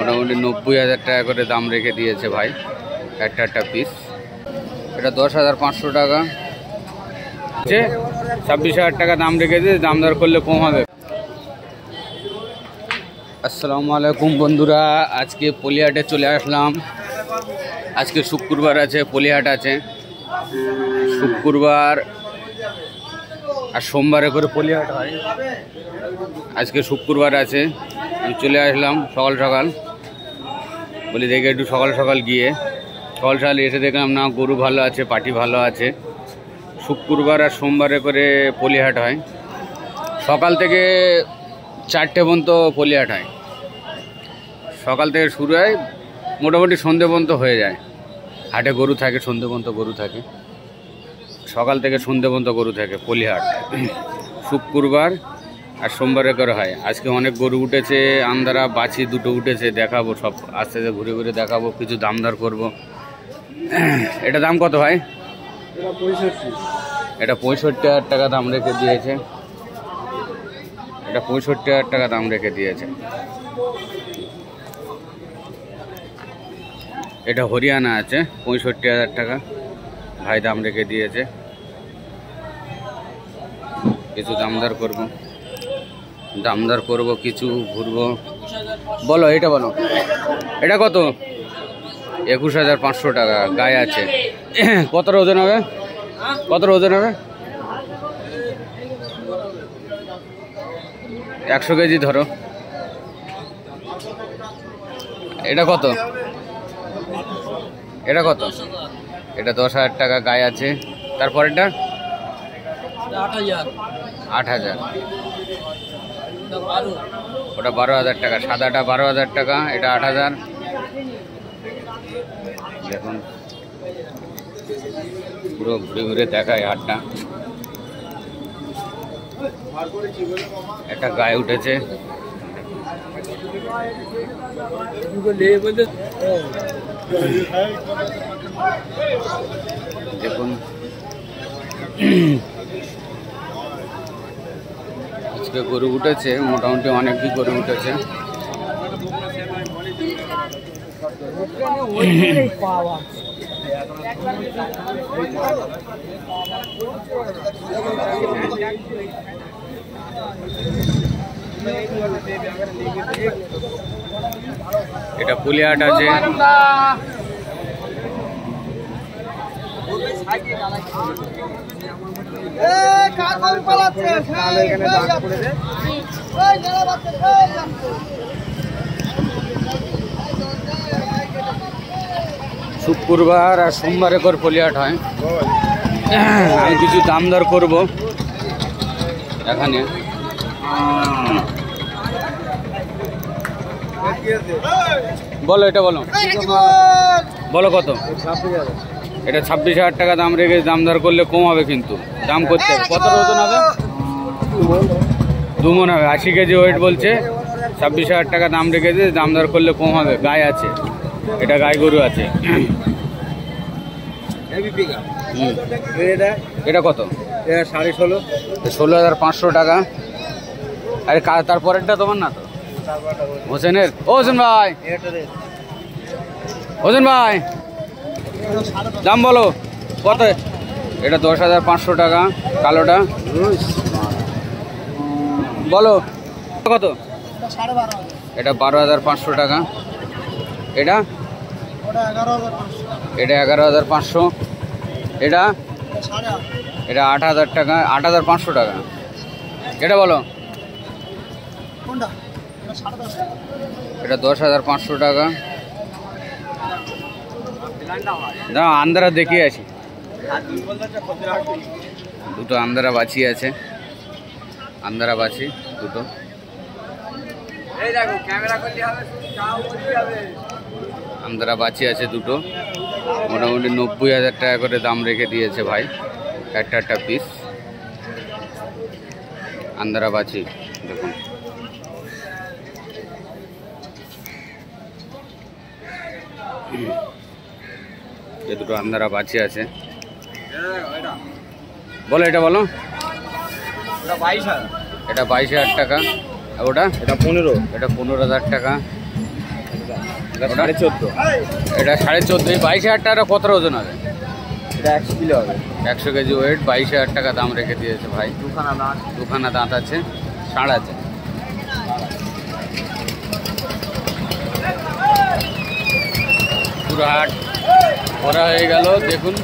মোটামুটি 90,000 টাকা করে দাম রেখে দিয়েছে ভাই একটা পিস। এটা 10,500 টাকা, 26,000 টাকা দাম রেখে দিয়ে দাম দর করলে কম হবে। আসসালামু আলাইকুম বন্ধুরা, আজকে পলিহাটে চলে আসলাম। আজকে শুক্রবার আছে, পলিহাট আছে শুক্রবার আর সোমবারে করে পলিহাট হয়। আজকে শুক্রবার আছে, আমি চলে আসলাম সকাল সকাল, বলি দেখে একটু সকাল সকাল এসে দেখলাম না গরু ভালো আছে, পাটি ভালো আছে। শুক্রবার আর সোমবারে করে পলিহাট হয়, সকাল থেকে 4টে পর্যন্ত পলিহাট হয়। সকাল থেকে শুরু হয়, মোটামুটি সন্ধে পর্যন্ত হয়ে যায়। হাটে গরু থাকে, সন্ধে পর্যন্ত গরু থাকে, সকাল থেকে সন্ধে পর্যন্ত গরু থাকে পলিহাট। শুক্রবার আর সোমবারে করে হয়। আজকে অনেক গরু উঠেছে, আন্দারা বাছি দুটো উঠেছে, দেখাবো সব আস্তে আস্তে ঘুরে ঘুরে দেখাবো, কিছু দাম দর করবো। এটা দাম কত ভাই? এটা 65,000 টাকা দাম রেখে দিয়েছে। এটা 65,000 টাকা দাম রেখে দিয়েছে। এটা হরিয়ানা আছে, 65,000 টাকা ভাই দাম রেখে দিয়েছে। কিছু দামদার করবো, কিছু ঘুরবো। বলো এটা বলো, এটা কত? 21,500 টাকা গায়ে আছে। কতটা ওজন হবে? 100 কেজি ধরো। এটা কত? এটা 10,000 টাকা গায়ে আছে। তারপরেরটা 8,000। ওটা 12,000 টাকা, সাদাটা 12,000 টাকা, এটা 8,000। দেখুন পুরো ঘুরে ঘুরে দেখায় হাটটা। একটা গায়ে উঠেছে, দেখুন আজকে গরু উঠেছে, মোটামুটি অনেকই গরু উঠেছে। এটা পুলিহাট আছে। শুক্রবার আর সোমবারে করে পলিহাট হয়। আমি কিছু দাম দর করবো এখানে। বলো এটা বলো কত? এটা 26,000 টাকা দাম রেখে দাম দর করলে কম হবে, কিন্তু দাম করতে হবে। কত ওজন হবে? 2 মণ হবে, 80 কেজি ওয়েট বলছে। 26,000 টাকা দাম রেখেছে, দাম দর করলে কম হবে। গায়ে আছে, এটা গায়ে গরু আছে। এটা কত? 16,500 টাকা। আরে তারপরেরটা তোমার না তো? হোসেনের। হোসেন ভাই দাম বলো কত? এটা 10,500 টাকা, কালোটা বলো কত? এটা 12,500 টাকা। এটা 11,500। এটা 8,000 টাকা, 8,500 টাকা। এটা বলো, এটা 10,500 টাকা। না আন্দারা দেখিয়ে আছি, দুটো আন্দারা বাছি আছে, আন্দারা বাছি দুটো। আন্দারা বাছি আছে দুটো, মোটামুটি 90,000 টাকা করে দাম রেখে দিয়েছে ভাই একটা পিস। আন্দারা বাছি দেখুন। এই দুটো আন্দারা বাছি আছে। বলো এটা বলো। এটা 22,000 টাকা। ওটা 15,000 টাকা। এটা 14.5। এটা 14.5। এই 22,000 টাকা কত ওজন হবে? এটা 100 কিলো হবে। 100 কেজি ওয়েট, 22,000 টাকা দাম রেখে দিয়েছে ভাই। দুখানা দাঁত আছে, ষাঁড় আছে। পুরো হাট ভরা হয়ে গেল, দেখুন।